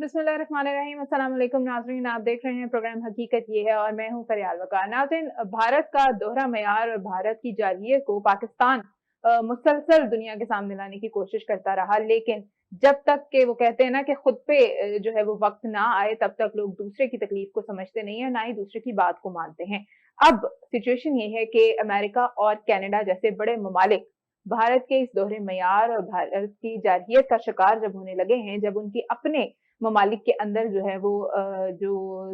बिस्मिल्लाहिर्रहमानिर्रहीम। अस्सलाम वालेकुम नाज़रीन, आप देख रहे हैं प्रोग्राम हकीकत ये है और मैं हूं फरियाल वकार। नाज़रीन, भारत का दोहरा मयार और भारत की जारहियत को पाकिस्तान मुसलसल दुनिया के सामने लाने की कोशिश करता रहा, लेकिन जब तक के वो कहते हैं ना कि खुद पे जो है वो वक्त ना आए, तब तक लोग दूसरे की तकलीफ को समझते नहीं है, ना ही दूसरे की बात को मानते हैं। अब सिचुएशन ये है कि अमेरिका और कनाडा जैसे बड़े ममालिक भारत के इस दोहरे मयार और भारत की जारहियत का शिकार जब होने लगे हैं, जब उनकी अपने ममालिक के अंदर जो है वो जो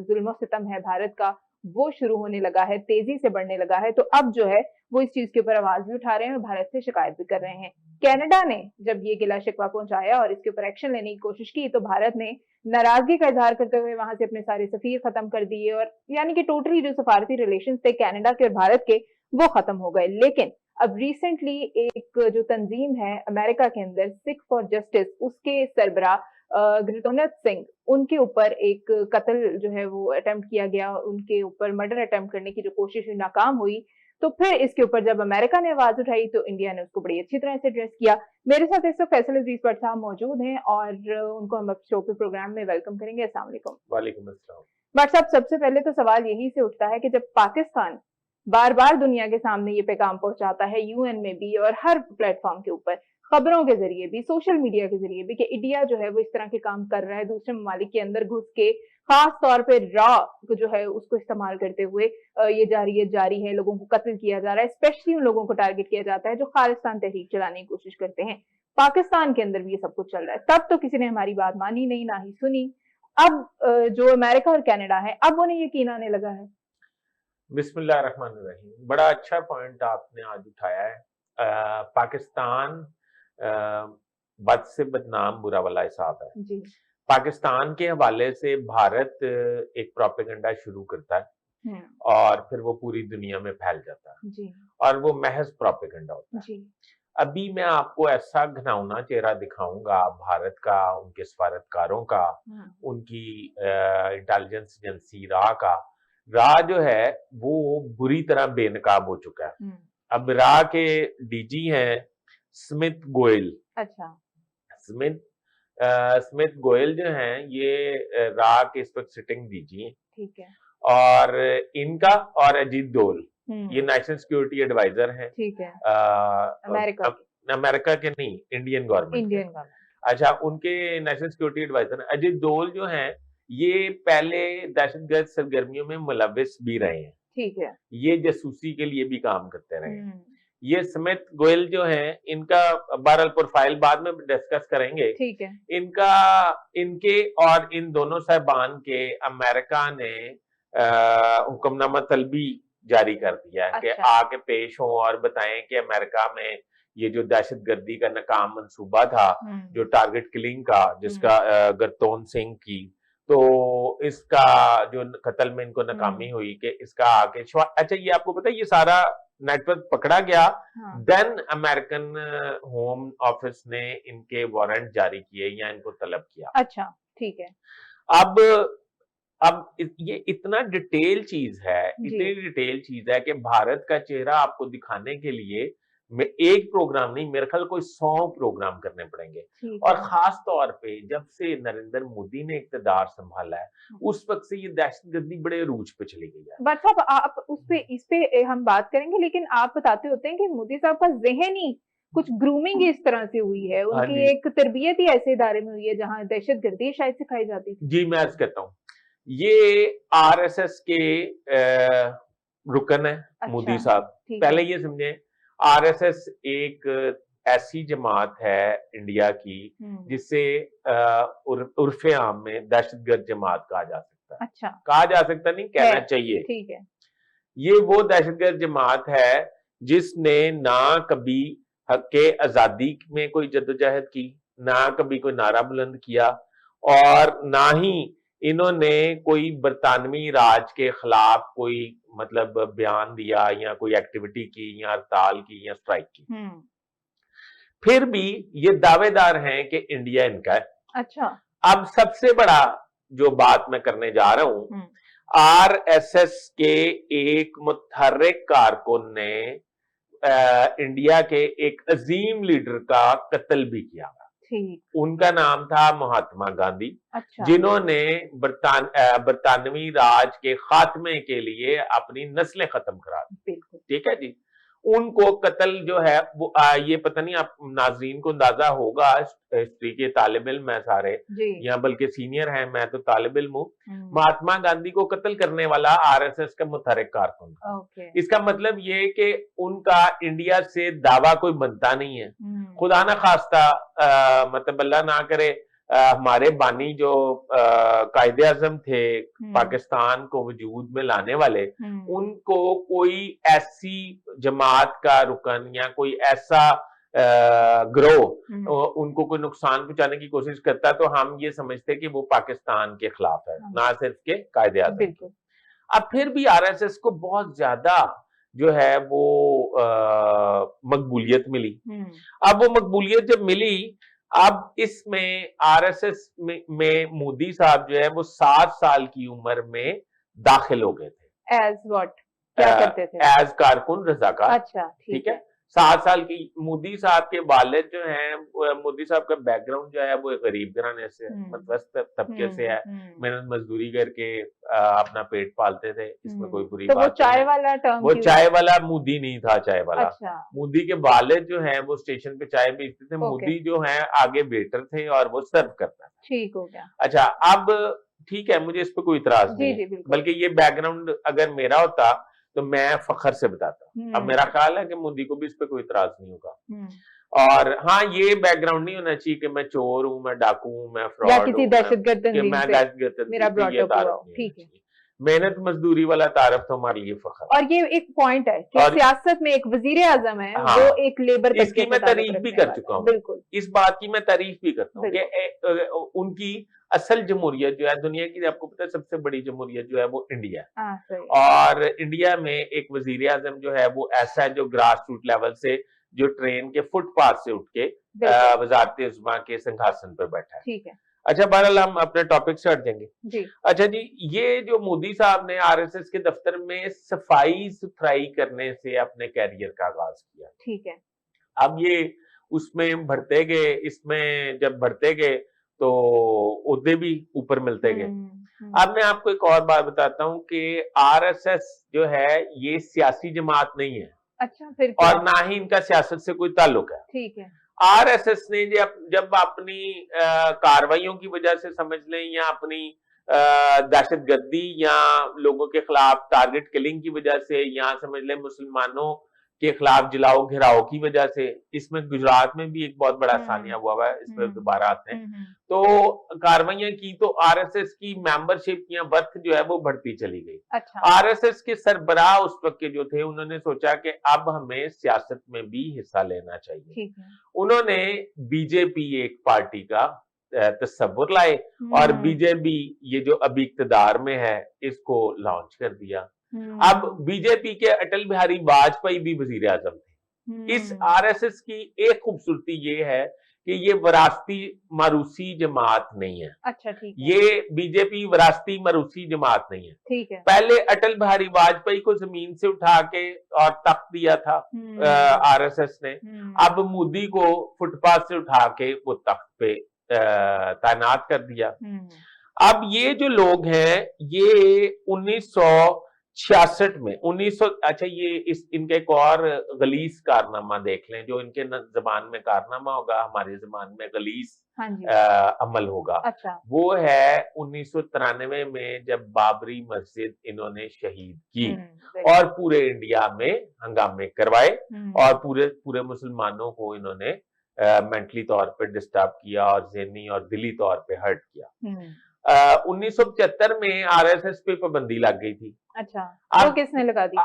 जुल्म सितम है भारत का, वो शुरू होने लगा है, तेजी से बढ़ने लगा है। तो अब जो है वो इस चीज के ऊपर आवाज भी उठा रहे हैं और भारत से शिकायत भी कर रहे हैं। कनाडा ने जब ये गिला शिकवा पहुंचाया और इसके ऊपर एक्शन लेने की कोशिश की, तो भारत ने नाराजगी का इजहार करते हुए वहां से अपने सारे सफीर खत्म कर दिए और यानी कि टोटली जो सफारती रिलेशन थे कनाडा के और भारत के, वो खत्म हो गए। लेकिन अब रिसेंटली एक जो तंजीम है अमेरिका के अंदर, सिख फॉर जस्टिस, उसके सरबरा गिरतोनत सिंह, उनके ऊपर एक कत्ल जो है वो अटेम्प्ट किया गया, उनके ऊपर मर्डर अटेम्प्ट करने की जो कोशिश हुई नाकाम हुई। तो फिर इसके ऊपर जब अमेरिका ने आवाज उठाई तो इंडिया ने उसको बड़ी अच्छी तरह से एड्रेस किया। मेरे साथ इस वक्त फैसल अजीज भट्ट साहब मौजूद हैं और उनको हम अब शो पे प्रोग्राम में वेलकम करेंगे। अस्सलाम वालेकुम। वालेकुम अस्सलाम। भट्ट साहब, सबसे पहले तो सवाल यही से उठता है कि जब पाकिस्तान बार बार दुनिया के सामने ये पैगाम पहुंचाता है, यूएन में भी और हर प्लेटफॉर्म के ऊपर, खबरों के जरिए भी, सोशल मीडिया के जरिए भी, कि इंडिया जो है वो इस तरह के काम कर रहा है, दूसरे ममालिक के अंदर घुस के, खास तौर पे रॉ जो है उसको इस्तेमाल करते हुए ये जारियत जारी है, लोगों को कत्ल किया जा रहा है, स्पेशली उन लोगों को टारगेट किया जाता है जो खालिस्तान तहरीक चलाने की कोशिश करते हैं। पाकिस्तान के अंदर भी ये सब कुछ चल रहा है। तब तो किसी ने हमारी बात मानी नहीं, ना ही सुनी। अब जो अमेरिका और कनाडा है, अब उन्हें यकीन आने लगा है। बिस्मिल्लाहिर्रहमानिर्रहीम। बड़ा अच्छा पॉइंट आपने आज उठाया है। पाकिस्तान बद से बदनाम बुरा वाला हिसाब है। जी। पाकिस्तान के हवाले से भारत एक प्रोपेगेंडा शुरू करता है और फिर वो पूरी दुनिया में फैल जाता है। जी। और वो महज प्रोपेगेंडा होता है। जी। अभी मैं आपको ऐसा घिनौना चेहरा दिखाऊंगा भारत का, उनके सफारतकारों का, उनकी इंटेलिजेंस एजेंसी रा जो है वो बुरी तरह बेनकाब हो चुका है। अब रा के डीजी हैं स्मिथ गोयल। अच्छा। स्मिथ गोयल जो हैं ये रा के इस वक्त सिटिंग डीजी हैं। ठीक है। और इनका और अजीत डोल ये नेशनल सिक्योरिटी एडवाइजर हैं। ठीक है। अमेरिका के नहीं, इंडियन गवर्नमेंट। अच्छा, उनके नेशनल सिक्योरिटी एडवाइजर अजीत डोल जो हैं ये पहले दहशतगर्द सरगर्मियों में मुलविस भी रहे हैं। ठीक है। ये जासूसी के लिए भी काम करते रहे हैं। ये स्मिथ गोयल जो हैं, इनका बहरहाल प्रोफाइल बाद में डिस्कस करेंगे। ठीक है। इनके और इन दोनों साहबान के अमेरिका ने हुक्मनामा तलबी जारी कर दिया है। कि आके पेश हों और बताएं कि अमेरिका में ये जो दहशतगर्दी का नाकाम मंसूबा था, जो टारगेट किलिंग का, जिसका गरतौन सिंह की, तो इसका जो कत्ल में इनको नाकामी हुई, कि इसका आके अच्छा, ये आपको पता है ये सारा नेटवर्क पकड़ा गया। देन अमेरिकन होम ऑफिस ने इनके वारंट जारी किए या इनको तलब किया। अच्छा, ठीक है। अब ये इतना डिटेल चीज है, इतनी डिटेल चीज है कि भारत का चेहरा आपको दिखाने के लिए एक प्रोग्राम नहीं, मेरे ख्याल कोई 100 प्रोग्राम करने पड़ेंगे। और खास तौर पे जब से नरेंद्र मोदी ने इक्तदार संभाला है, उस वक्त से ये दहशतगर्दी बड़े अरूज पे चली गई है। बट साहब, आप इस पे हम बात करेंगे, लेकिन आप बताते होते हैं कि मोदी साहब का ज़हन ही कुछ ग्रूमिंग इस तरह से हुई है, उनकी एक तरबियत ही ऐसे इदारे में हुई है जहां दहशतगर्दी शायद सिखाई जाती थी। जी, मैं ऐसा कहता हूँ, ये आरएसएस के रुकन है। अच्छा, मोदी साहब पहले ये समझे, आरएसएस एक ऐसी जमात है इंडिया की जिसे उर्फे आम में दहशतगर्द जमात कहा जा सकता है। अच्छा। कहा जा सकता नहीं, कहना चाहिए। ठीक है। ये वो दहशतगर्द जमात है जिसने ना कभी हक़ आजादी में कोई जद्दोजहद की, ना कभी कोई नारा बुलंद किया, और ना ही इन्होंने कोई बरतानवी राज के खिलाफ कोई मतलब बयान दिया या कोई एक्टिविटी की या हड़ताल की या स्ट्राइक की। फिर भी ये दावेदार हैं कि इंडिया इनका है। अच्छा। अब सबसे बड़ा जो बात मैं करने जा रहा हूं, आरएसएस के एक मुतहर्रिक कारकुन ने इंडिया के एक अजीम लीडर का कत्ल भी किया। ठीक। उनका नाम था महात्मा गांधी, अच्छा। जिन्होंने बरतानवी राज के खात्मे के लिए अपनी नस्लें खत्म करा दी। बिल्कुल। ठीक है जी। उनको कत्ल जो है वो ये पता नहीं आप नाजरीन को अंदाजा होगा, हिस्ट्री के तालिब इल्म है सारे, जी। या बल्कि सीनियर हैं, मैं तो तालिब इल्म हूँ। हम्म। महात्मा गांधी को कत्ल करने वाला आरएसएस का मुतहरिक कारकुन था। ओके। इसका मतलब ये कि उनका इंडिया से दावा कोई बनता नहीं है। खुदा ना खास्ता मतलब अल्लाह ना करे हमारे बानी जो कायदे आजम थे पाकिस्तान को वजूद में लाने वाले, उनको कोई ऐसी जमात का रुकन या कोई ऐसा ग्रोह उनको कोई नुकसान पहुंचाने की कोशिश करता तो हम ये समझते कि वो पाकिस्तान के खिलाफ है, ना सिर्फ के कायदे आजम। अब फिर भी आरएसएस को बहुत ज्यादा जो है वो मकबूलियत मिली। अब वो मकबूलियत जब मिली, अब इसमें आरएसएस में मोदी साहब जो है वो 7 साल की उम्र में दाखिल हो गए थे। एज व्हाट, क्या करते थे? एज कारकुन रजाकार। अच्छा, ठीक है। 7 साल की। मोदी साहब के वालिद जो हैं, मोदी साहब का बैकग्राउंड जो है वो एक गरीब घराने से, मध्यस्थ तबके से है, मेहनत मजदूरी करके अपना पेट पालते थे, इसमें कोई बुरी बात नहीं। वो चाय वाला टर्म, वो चाय वाला मोदी नहीं था, चाय वाला। अच्छा। मोदी के वालिद जो है वो स्टेशन पे चाय बेचते थे, मोदी जो है आगे वेटर थे और वो सर्व करता था। ठीक हो गया। अच्छा, अब ठीक है, मुझे इस पे कोई इतराज नहीं है, बल्कि ये बैकग्राउंड अगर मेरा होता तो मैं फखर से बताता। अब मेरा ख्याल है कि मोदी को भी इस पे कोई इतराज नहीं होगा। और हाँ, ये बैकग्राउंड नहीं होना चाहिए कि मैं चोर हूं, मैं डाकू हूं, मैं फ्रॉड हूं, किसी दहशतगर्द तंजीम से मेरा ब्रॉडअप हुआ। ठीक है। मेहनत मजदूरी वाला तारफ तो हमारे लिए फखर। और ये एक पॉइंट है कि सियासत में एक वजीर आजम है, हाँ, वो एक लेबर, इसकी मैं तारीफ भी कर चुका हूँ। बिल्कुल, इस बात की मैं तारीफ भी करता हूँ कि उनकी असल जमहूरियत जो है दुनिया की, आपको पता है सबसे बड़ी जमहूरियत जो है वो इंडिया है। और इंडिया में एक वजीर आजम जो है वो ऐसा है जो ग्रास रूट लेवल से, जो ट्रेन के फुटपाथ से उठ के वजारत उज़्मा के सिंहासन पर बैठा है। ठीक है। अच्छा, बहरहाल हम अपने टॉपिक से हट जाएंगे जी। अच्छा जी, ये जो मोदी साहब ने आरएसएस के दफ्तर में सफाई सुथराई करने से अपने कैरियर का आगाज किया। ठीक है। अब ये उसमें बढ़ते गए, इसमें जब बढ़ते गए तो ओहदे भी ऊपर मिलते गए। अब मैं आपको एक और बात बताता हूं कि आरएसएस जो है ये सियासी जमात नहीं है। अच्छा, फिर क्या? और ना ही इनका सियासत से कोई ताल्लुक है। ठीक है। आरएसएस ने जब अपनी कार्रवाइयों की वजह से समझ लें, या अपनी दहशतगर्दी या लोगों के खिलाफ टारगेट किलिंग की वजह से, या समझ लें मुसलमानों के खिलाफ जलाओ घिराव की वजह से, इसमें गुजरात में भी एक बहुत बड़ा सानिया हुआ है, इस पर दोबारा आते हैं, तो कार्रवाइयां की तो आरएसएस की मेंबरशिप या बर्थ जो है वो बढ़ती चली गई। अच्छा। आरएसएस के सरबराह उस वक्त के जो थे, उन्होंने सोचा कि अब हमें सियासत में भी हिस्सा लेना चाहिए। ठीक है। उन्होंने बीजेपी एक पार्टी का तस्वुर लाए और बीजेपी ये जो अभी इक्तदार में है इसको लॉन्च कर दिया। अब बीजेपी के अटल बिहारी वाजपेयी भी वजीर आजम थे। इस आरएसएस की एक खूबसूरती ये है कि ये वरासती मारूसी जमात नहीं है। अच्छा, ठीक है। ये बीजेपी वरासती मारूसी जमात नहीं है। ठीक है। पहले अटल बिहारी वाजपेयी को जमीन से उठा के और तख्त दिया था आरएसएस ने। अब मोदी को फुटपाथ से उठा के वो तख्त पे तैनात कर दिया। अब ये जो लोग हैं ये 1966 में 1900 अच्छा, ये इनका एक और गलीस कारनामा देख लें, जो इनके जबान में कारनामा होगा, हमारे जबान में गलीस अमल होगा। अच्छा। वो है 1993 में जब बाबरी मस्जिद इन्होंने शहीद की और पूरे इंडिया में हंगामे करवाए और पूरे मुसलमानों को इन्होंने मेंटली तौर पे डिस्टर्ब किया और ज़हनी और दिली तौर पे हर्ट किया। 1975 में आरएसएस पे पाबंदी लग गई थी। अच्छा, वो किसने लगा दी?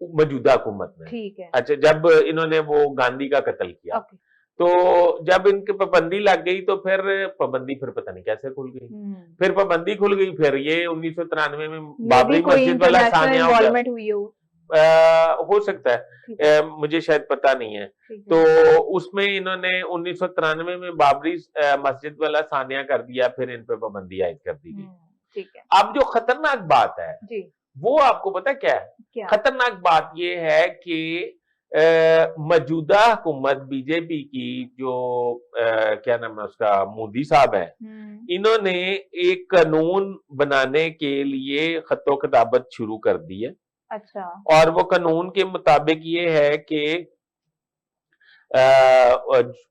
मौजूदा हुकूमत ने। ठीक है। अच्छा, जब इन्होंने वो गांधी का कत्ल किया, तो जब इनकी पाबंदी लग गई तो फिर पाबंदी फिर पता नहीं कैसे खुल गई, फिर पाबंदी खुल गई, फिर ये 1993 में बाबरी मस्जिद वाला सानिया हो सकता है, मुझे शायद पता नहीं है। तो उसमें इन्होंने 1993 में बाबरी मस्जिद वाला सानिया कर दिया, फिर इन पे पाबंदी आयद कर दी गई। ठीक है। अब जो खतरनाक बात है वो आपको पता क्या है? खतरनाक बात ये है कि मौजूदा हुकूमत बीजेपी की जो क्या नाम है उसका, मोदी साहब है, इन्होंने एक कानून बनाने के लिए खत्तो किताबत शुरू कर दी है। अच्छा। और वो कानून के मुताबिक ये है कि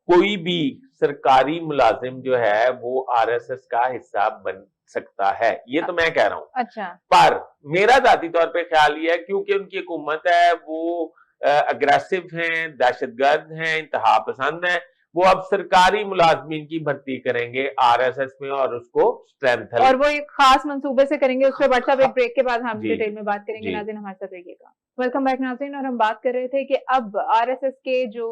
कोई भी सरकारी मुलाजिम जो है वो आरएसएस का हिस्सा बन सकता है, ये तो मैं कह रहा हूं। अच्छा। पर मेरा जाती तौर पे ख्याल ये है, क्योंकि उनकी हुकूमत है वो अग्रेसिव हैं, दहशतगर्द हैं, इंतहा पसंद हैं, वो अब सरकारी मुलाजमीन की भर्ती करेंगे आरएसएस में और उसको स्ट्रेंथन, और वो एक खास मंसूबे से करेंगे। उस पर व्हाट्सएप एक ब्रेक के बाद हम जी, डिटेल में बात करेंगे। जी। नाज़रीन हमारे साथ रहिएगा। वेलकम बैक नाज़रीन। और हम बात कर रहे थे कि अब आरएसएस के जो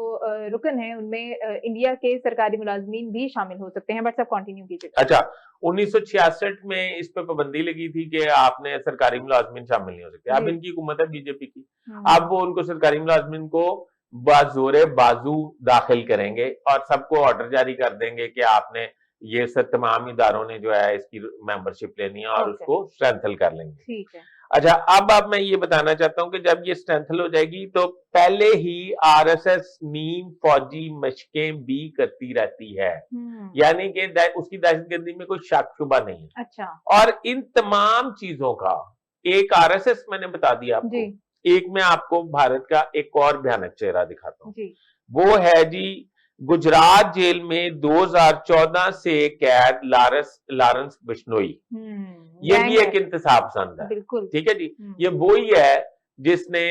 रुकन हैं उनमें इंडिया के सरकारी मुलाजमीन भी शामिल हो सकते हैं। व्हाट्सएप कंटिन्यू कीजिए। अच्छा, 1966 में इस पे पाबंदी लगी थी कि आपने सरकारी मुलाजमीन शामिल नहीं हो सकते। अब जी। इनकी हुकूमत है बीजेपी की, अब वो उनको सरकारी मुलाजमीन को बाजोरे बाजू दाखिल करेंगे और सबको ऑर्डर जारी कर देंगे कि आपने ये सब तमाम इदारों ने जो है इसकी मेंबरशिप लेनी है और ओके। उसको स्ट्रेंथन कर लेंगे। ठीक है। अच्छा, अब मैं ये बताना चाहता हूं कि जब ये स्ट्रेंथन हो जाएगी तो पहले ही आरएसएस नीम फौजी मशकें भी करती रहती है, यानी कि उसकी दहशतगर्दी में कोई शक शुबा नहीं है। अच्छा। और इन तमाम चीजों का एक आरएसएस मैंने बता दिया आपको, जी। एक मैं आपको भारत का एक और भयानक चेहरा दिखाता हूँ। जी। वो है जी गुजरात जेल में 2014 से कैद लॉरेंस बिश्नोई। ये भी एक इंतसाब पसंद है, बिल्कुल। ठीक है जी। ये वो ही है जिसने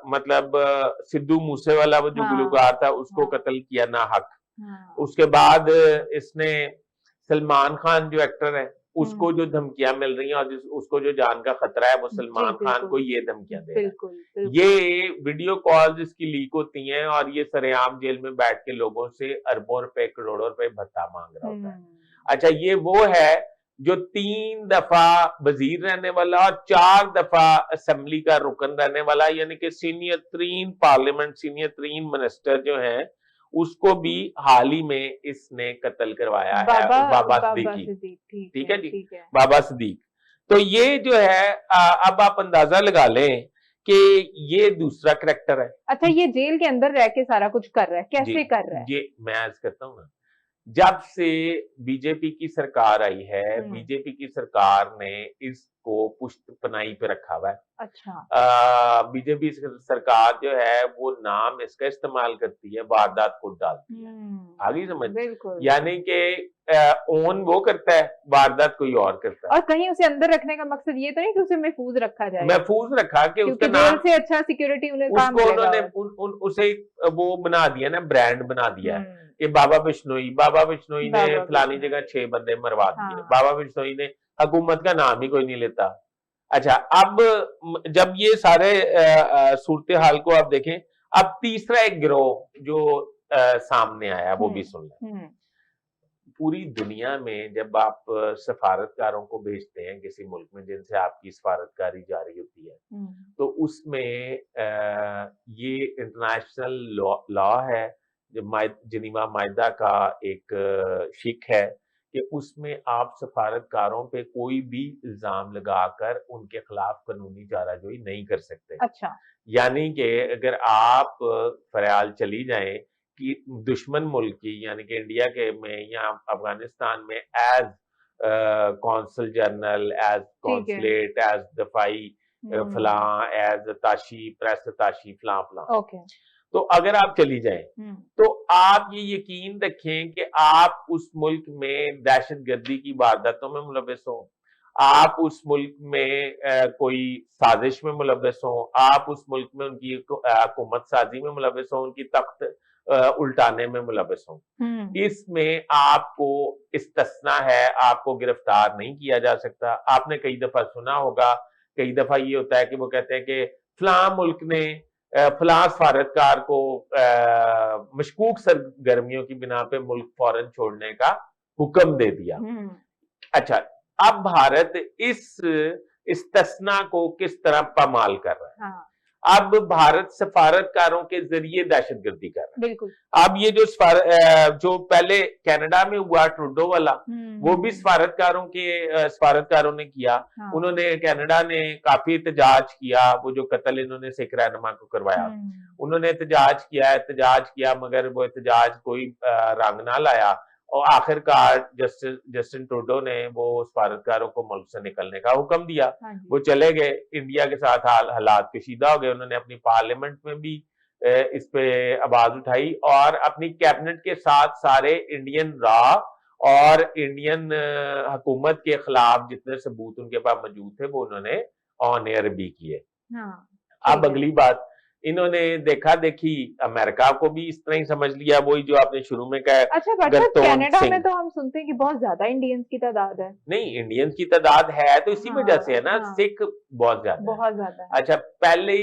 मतलब सिद्धू मूसेवाला वो जो गुलकार था उसको कत्ल किया ना हक। उसके बाद इसने सलमान खान जो एक्टर है उसको जो धमकियां मिल रही हैं और उसको जो जान का खतरा है वो सलमान खान को ये धमकियां दे रहा है। ये वीडियो कॉल्स इसकी लीक होती हैं और ये सरेआम जेल में बैठ के लोगों से अरबों रुपए करोड़ों रुपए भत्ता मांग रहा होता है। अच्छा, ये वो है जो 3 दफा वजीर रहने वाला और 4 दफा असेंबली का रुकन रहने वाला, यानी कि सीनियर तरीन पार्लियामेंट, सीनियर तरीन मिनिस्टर जो है उसको भी हाल ही में इसने कत्ल करवाया है, बाबा सिद्दीकी। ठीक है जी, बाबा सिद्दीक। तो ये जो है अब आप अंदाजा लगा लें कि ये दूसरा करैक्टर है। अच्छा, ये जेल के अंदर रह के सारा कुछ कर रहा है, कैसे कर रहा है? ये मैं आज करता हूँ ना, जब से बीजेपी की सरकार आई है, बीजेपी की सरकार ने इसको पुष्ट पनाही पे रखा हुआ है। अच्छा। बीजेपी सरकार जो है वो नाम इसका इस्तेमाल करती है, वारदात को डालती है। आगे समझ, यानी कि ओन वो करता है, वारदात कोई और करता है। और कहीं उसे अंदर रखने का मकसद ये तो नहीं कि उसे महफूज रखा जाए? महफूज रखा कि उसका नाम से अच्छा सिक्योरिटी उसको उन्होंने उसे वो बना दिया ना, ब्रांड बना दिया है कि बाबा बिश्नोई ने फलानी जगह 6 बंदे मरवा दिए। बाबा बिश्नोई ने हुकूमत का नाम ही कोई नहीं लेता। अच्छा, अब जब ये सारे सूरत हाल को आप देखें, अब तीसरा एक गिरोह जो सामने आया वो भी सुन लें। पूरी दुनिया में जब आप सफारतकारों को भेजते हैं किसी मुल्क में जिनसे आपकी सफारतकारी जारी होती है, तो उसमें ये इंटरनेशनल लॉ है, जिनीवा मायदा का एक शिक है कि उसमें आप सफारतकारों पे कोई भी इल्जाम लगाकर उनके खिलाफ कानूनी चाराजोई नहीं कर सकते। अच्छा। यानी कि अगर आप फरियाल चली जाएं कि दुश्मन मुल्क की, यानी कि इंडिया के में या अफगानिस्तान में as consul general, as consulate, as दफाई फला, एज ताशी, प्रेस ताशी फला फला, तो अगर आप चली जाएं तो आप ये यकीन रखें कि आप उस मुल्क में दहशतगर्दी की वारदातों में मुलव्वस हो, आप उस मुल्क में कोई साजिश में मुलव्वस हो, आप उस मुल्क में उनकी हुकूमत साजी में मुलव्वस हो, उनकी तख्त उल्टाने में मुलव्वस हो, इसमें आपको इस्तिस्ना है, आपको गिरफ्तार नहीं किया जा सकता। आपने कई दफा सुना होगा, कई दफा ये होता है कि वो कहते हैं कि फलां मुल्क ने फलां सफारतकार को मशकूक सरगर्मियों की बिना पे मुल्क फौरन छोड़ने का हुक्म दे दिया। अच्छा, अब भारत इस इस्तिस्ना को किस तरह पामाल कर रहा है? अब भारत सफारतकारों के जरिए दहशतगर्दी कर रहा है। बिल्कुल। अब ये जो पहले कनाडा में हुआ ट्रूडो वाला, वो भी सफारतकारों ने किया। हाँ। उन्होंने कनाडा ने काफी एहतजाज किया, वो जो कत्ल इन्होंने सिख रहनुमा को करवाया, उन्होंने एहतजाज किया मगर वो एहतजाज कोई रंग ना लाया और आखिरकार जस्टिन ट्रूडो ने वो सफारतकारों को मुल्क से निकलने का हुक्म दिया। वो चले गए, इंडिया के साथ हालात कशीदा हो गए। उन्होंने अपनी पार्लियामेंट में भी इस पे आवाज उठाई और अपनी कैबिनेट के साथ सारे इंडियन रॉ और इंडियन हुकूमत के खिलाफ जितने सबूत उनके पास मौजूद थे वो उन्होंने ऑन एयर भी किए। हाँ, अब अगली बात, इन्होंने देखा देखी अमेरिका को भी इस तरह ही समझ लिया, वही जो आपने शुरू में कहा। अच्छा, कनाडा में तो हम सुनते हैं कि बहुत ज्यादा इंडियंस की तादाद है। नहीं, इंडियंस की तादाद है तो इसी वजह से है ना, सिख बहुत ज्यादा है। अच्छा, पहले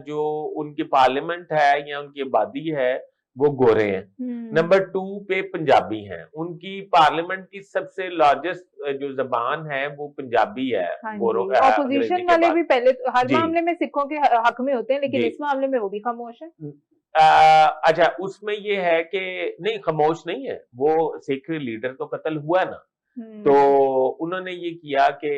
जो उनकी पार्लियामेंट है या उनकी आबादी है वो गोरे हैं। नंबर 2 पे पंजाबी हैं। उनकी पार्लियामेंट की सबसे लार्जेस्ट जो जबान है वो पंजाबी है। ऑपोजिशन वाले भी पहले हर मामले में सिखों के हक में होते हैं, लेकिन इस मामले में वो भी खामोश है। अच्छा, उसमें ये है कि नहीं, खामोश नहीं है, वो सिख लीडर तो कत्ल हुआ ना, तो उन्होंने ये किया कि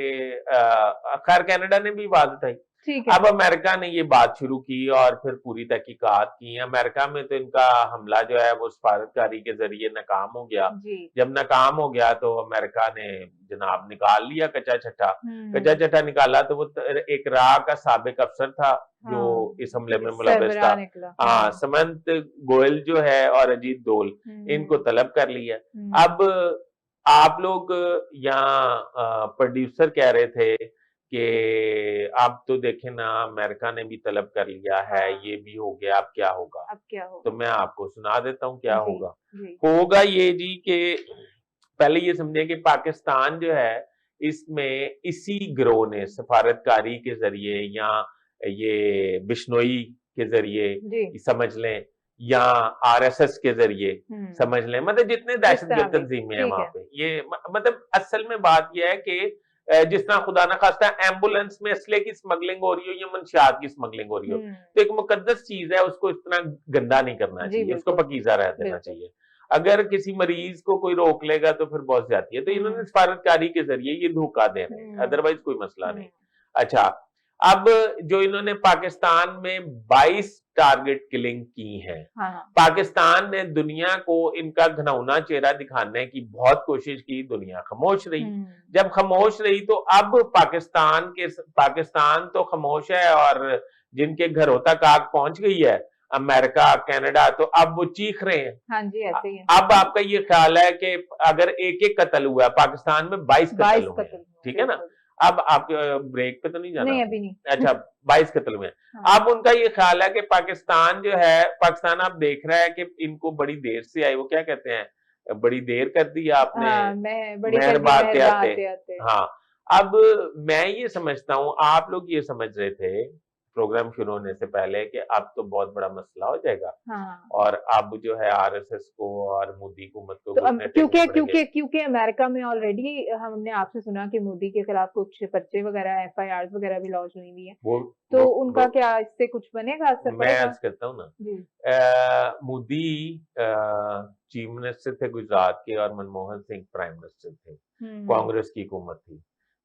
खैर कनाडा ने भी बात उठाई। अब अमेरिका ने ये बात शुरू की और फिर पूरी तहकीकात की। अमेरिका में तो इनका हमला जो है वो सफारतकारी के जरिए नाकाम हो गया। जब नाकाम हो गया तो अमेरिका ने जनाब निकाल लिया कच्चा छट्टा निकाला। तो वो एक राह का साबिक अफसर था जो इस हमले में मुलव्वस था, समंत गोयल जो है और अजीत डोल, इनको तलब कर लिया। अब आप लोग यहाँ प्रोड्यूसर कह रहे थे कि अब तो देखें ना, अमेरिका ने भी तलब कर लिया है, ये भी हो गया, अब क्या होगा? तो मैं आपको सुना देता हूँ क्या होगा ये जी कि पहले ये समझे कि पाकिस्तान जो है इसमें इसी गिरोह ने सफारतकारी के जरिए या ये बिश्नोई के जरिए समझ लें या आरएसएस के जरिए समझ लें, मतलब जितने दहशतगर्द तंजीमें हैं वहां पे, ये मतलब असल में बात यह है कि जिस तरह खुदा ना खास्ता एम्बुलेंस में असले की स्मगलिंग हो रही हो या मंशियात की स्मगलिंग हो रही हो, तो एक मुकद्दस चीज है, उसको इस तरह गंदा नहीं करना चाहिए, उसको पकीजा रह देना चाहिए। अगर किसी मरीज को कोई रोक लेगा तो फिर बहुत ज्यादा है। तो इन्होंने सफारतकारी के जरिए ये धोखा दे रहे हैं, अदरवाइज कोई मसला नहीं। अच्छा, अब जो इन्होंने पाकिस्तान में 22 टारगेट किलिंग की है, पाकिस्तान ने दुनिया को इनका घिनौना चेहरा दिखाने की बहुत कोशिश की, दुनिया खामोश रही। जब खामोश रही तो अब पाकिस्तान तो खामोश है और जिनके घरों तक आग पहुंच गई है, अमेरिका, कनाडा, तो अब वो चीख रहे हैं। हाँ जी, ऐसे ही है। अब आपका ये ख्याल है कि अगर एक कत्ल हुआ, पाकिस्तान में 22 कत्ल हुए, ठीक है ना? अब आप ब्रेक पे तो नहीं जाना? नहीं, अभी नहीं। अच्छा, 22 कत्ल हुए। अब उनका ये ख्याल है कि पाकिस्तान जो है, पाकिस्तान आप देख रहा है कि इनको बड़ी देर से आई, वो क्या कहते हैं, बड़ी देर कर दी आपने, मेहरबान आते। हाँ, अब मैं ये समझता हूँ, आप लोग ये समझ रहे थे प्रोग्राम शुरू होने से पहले कि अब तो बहुत बड़ा मसला हो जाएगा, और अब जो है आरएसएस को और मोदी हुकूमत को, तो क्योंकि अमेरिका में ऑलरेडी हमने आपसे सुना कि मोदी के खिलाफ कुछ पर्चे वगैरह, एफआईआर वगैरह भी लॉन्च हुई हुई है, तो उनका क्या इससे कुछ बनेगा असर? मैं अर्ज करता हूँ ना, मोदी चीफ मिनिस्टर थे गुजरात के और मनमोहन सिंह प्राइम मिनिस्टर थे, कांग्रेस की हुकूमत थी।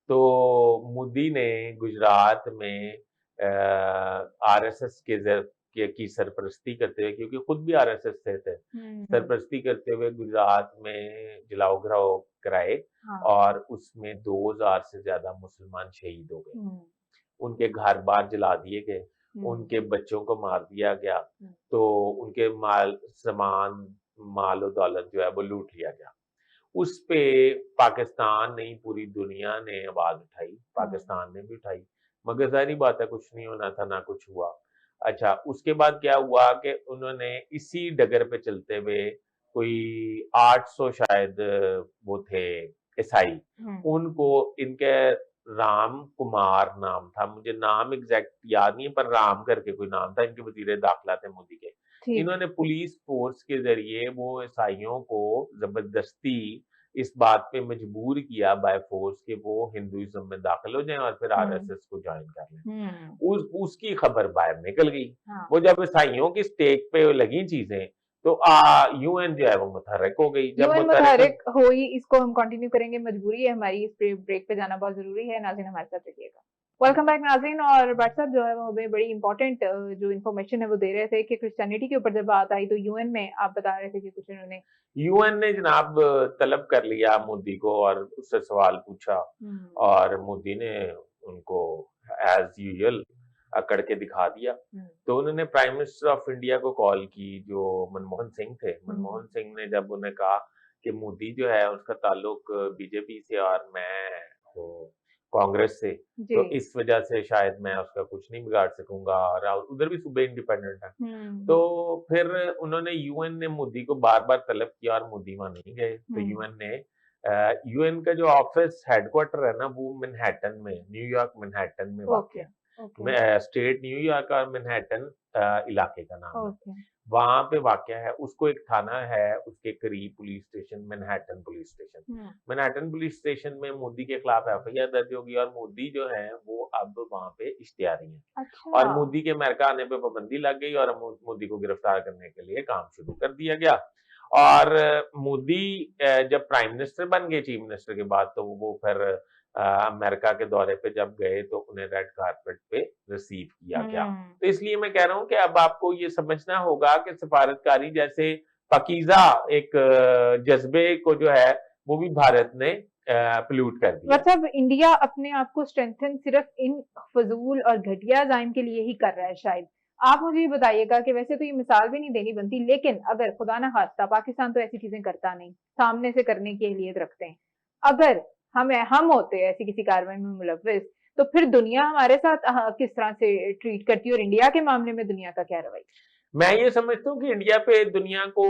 तो मोदी ने गुजरात में आरएसएस की सरपरस्ती करते हुए, क्योंकि खुद भी आरएसएस से थे, सरपरस्ती करते हुए गुजरात में जलाओ घराओ कराए, और उसमें 2000 से ज्यादा मुसलमान शहीद हो गए, उनके घर बार जला दिए गए, उनके बच्चों को मार दिया गया, तो उनके माल और दौलत जो है वो लूट लिया गया। उस पे पाकिस्तान नहीं, पूरी दुनिया ने आवाज उठाई, पाकिस्तान ने भी उठाई, मगर जाहिर बात है कुछ नहीं होना था, ना कुछ हुआ। अच्छा, उसके बाद क्या हुआ कि उन्होंने इसी डगर पे चलते हुए कोई 800 शायद वो थे ईसाई, उनको, इनके राम कुमार नाम था, मुझे नाम एग्जैक्ट याद नहीं है, पर राम करके कोई नाम था, इनके वजीर दाखिला थे मोदी के। इन्होंने पुलिस फोर्स के जरिए वो ईसाइयों को जबरदस्ती इस बात पे मजबूर किया बाय फोर्स कि वो हिंदुइज्म में दाखिल हो जाएं और फिर आरएसएस को ज्वाइन कर लें। उसकी खबर बाहर निकल गई। हाँ। वो जब ईसाइयों की स्टेक पे लगी चीजें तो यूएन जो है वो मुतहर्रिक हो गई। जब यूएन मुतहर्रिक हुई, इसको हम कंटिन्यू करेंगे, मजबूरी है हमारी, इस ब्रेक पे जाना बहुत जरूरी है। नाज़रीन हमारे साथ रहिएगा। वेलकम बैक नाज़रीन। और व्हाट्सएप जो है वो हमें बड़ी इंपॉर्टेंट जो इन्फॉर्मेशन है वो दे रहे थे कि क्रिश्चियनिटी के ऊपर जब बात आई तो यूएन में आप बता रहे थे कि कुछ इन्होंने यूएन ने जनाब तलब कर लिया मोदी को और उससे सवाल पूछा और मोदी ने उनको एज यूजुअल अकड़ के दिखा दिया। तो उन्होंने प्राइम मिनिस्टर ऑफ इंडिया को कॉल की जो मनमोहन सिंह थे। मनमोहन सिंह ने जब उन्हें कहा कि मोदी जो है उसका ताल्लुक बीजेपी से और मैं हूँ कांग्रेस से, तो इस वजह से शायद मैं उसका कुछ नहीं बिगाड़ सकूंगा और उधर भी सूबे इंडिपेंडेंट है। तो फिर उन्होंने यूएन ने मोदी को बार बार तलब किया और मोदी वहां नहीं गए। तो यूएन ने यूएन का जो ऑफिस हेडक्वार्टर है ना वो मैनहट्टन में, न्यूयॉर्क मैनहट्टन में वाक़ है। स्टेट न्यूयॉर्क और मैनहट्टन इलाके का नाम है। वहां पे वाक़या है, उसको एक थाना है उसके करीब police station, Manhattan police station. Manhattan police station में मोदी के खिलाफ एफआईआर दर्ज होगी और मोदी जो है वो अब वहां पे इश्तिहारी हैं। अच्छा। और मोदी के अमेरिका आने पे पाबंदी लग गई और मोदी को गिरफ्तार करने के लिए काम शुरू कर दिया गया। और मोदी जब प्राइम मिनिस्टर बन गए चीफ मिनिस्टर के बाद, तो वो फिर अमेरिका के दौरे पे जब गए तो उन्हें रेड कारपेट पे रिसीव किया गया। तो इसलिए मैं कह रहा हूं कि अब आपको ये समझना होगा कि सफारतकारी जैसे पाकीज़ा एक जज्बे को जो है वो भी भारत ने पोल्यूट कर दिया। मतलब इंडिया अपने आप को स्ट्रेंथन सिर्फ इन फजूल और घटिया जाइम के लिए ही कर रहा है शायद। आप मुझे ये बताइएगा कि वैसे तो ये मिसाल भी नहीं देनी बनती, लेकिन अगर खुदा ना खास्ता, पाकिस्तान तो ऐसी चीजें करता नहीं, सामने से करने की अहलियत रखते हैं, अगर हम होते ऐसी किसी कार्रवाई में मुलव्विस, तो फिर दुनिया हमारे साथ किस तरह से ट्रीट करती है और इंडिया के मामले में दुनिया का क्या रवैया? मैं ये समझता हूँ कि इंडिया पे दुनिया को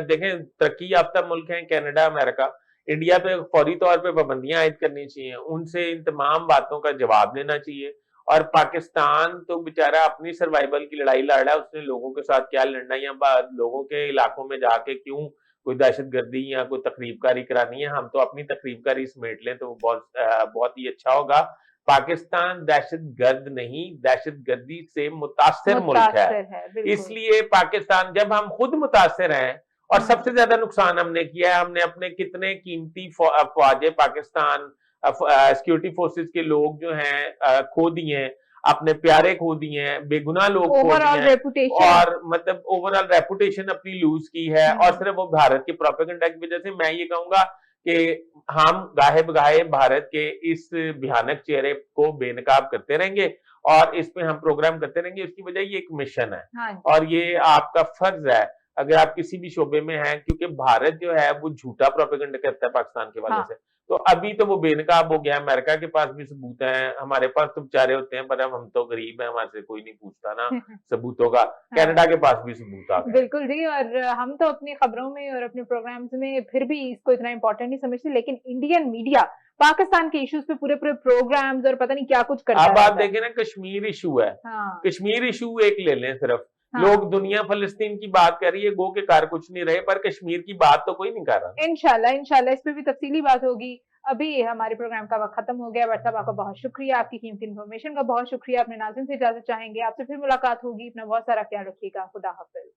देखें, तरक्की याफ्ता मुल्क हैं कनाडा, अमेरिका, इंडिया पे फौरी तौर पे पाबंदियां आयद करनी चाहिए, उनसे इन तमाम बातों का जवाब देना चाहिए। और पाकिस्तान तो बेचारा अपनी सर्वाइवल की लड़ाई लड़ रहा है, उसने लोगों के साथ क्या लड़ना है या लोगों के इलाकों में जाके क्यों कोई दहशतगर्दी या कोई तकरीबकारी करानी है। हम तो अपनी तकरीबकारी समेट लें तो बहुत ही अच्छा होगा। पाकिस्तान दहशतगर्द नहीं, दहशतगर्दी से मुतासिर मुल्क है। इसलिए पाकिस्तान, जब हम खुद मुतासिर हैं और सबसे ज्यादा नुकसान हमने किया है, हमने अपने कितने कीमती अफवाजे पाकिस्तान सिक्योरिटी फोर्सेस के लोग जो हैं खो दिए हैं, अपने प्यारे खो दिए हैं, बेगुनाह लोग खो दिए हैं और मतलब ओवरऑल रेपुटेशन अपनी लूज की है। और सिर्फ वो भारत के प्रोपेगेंडा की वजह से मैं ये कहूंगा कि हम गाहे बगाहे भारत के इस भयानक चेहरे को बेनकाब करते रहेंगे और इस पे हम प्रोग्राम करते रहेंगे। उसकी वजह ये एक मिशन है। हाँ। और ये आपका फर्ज है अगर आप किसी भी शोबे में हैं, क्योंकि भारत जो है वो झूठा प्रोपेगेंडा करता है पाकिस्तान के वाले से। तो अभी तो वो बेनकाब हो गया। अमेरिका के पास भी सबूत हैं, हमारे पास तो बेचारे होते हैं, पर अब हम तो गरीब हैं, हमारे से कोई नहीं पूछता ना सबूतों का। कनाडा के पास भी सबूत आ गए। बिल्कुल जी। और हम तो अपनी खबरों में और अपने प्रोग्राम्स में फिर भी इसको इतना इंपॉर्टेंट नहीं समझते, लेकिन इंडियन मीडिया पाकिस्तान के इश्यूज पे पूरे प्रोग्राम्स और पता नहीं क्या कुछ करता है। अब आप देखें ना, कश्मीर इशू है। हाँ। कश्मीर इशू एक ले लें सिर्फ। हाँ। लोग दुनिया फलस्तीन की बात कर रही है, गो के कार कुछ नहीं रहे, पर कश्मीर की बात तो कोई नहीं कर रहा। इंशाल्लाह इस पे भी तफसीली बात होगी। अभी हमारे प्रोग्राम का वक्त खत्म हो गया। व्हाट्सएप आपका बहुत शुक्रिया, आपकी कीमती इन्फॉर्मेशन का बहुत शुक्रिया। अपने नाज़रीन से इजाजत चाहेंगे, आपसे फिर मुलाकात होगी। अपना बहुत सारा ख्याल रखिएगा। खुदा हाफिज।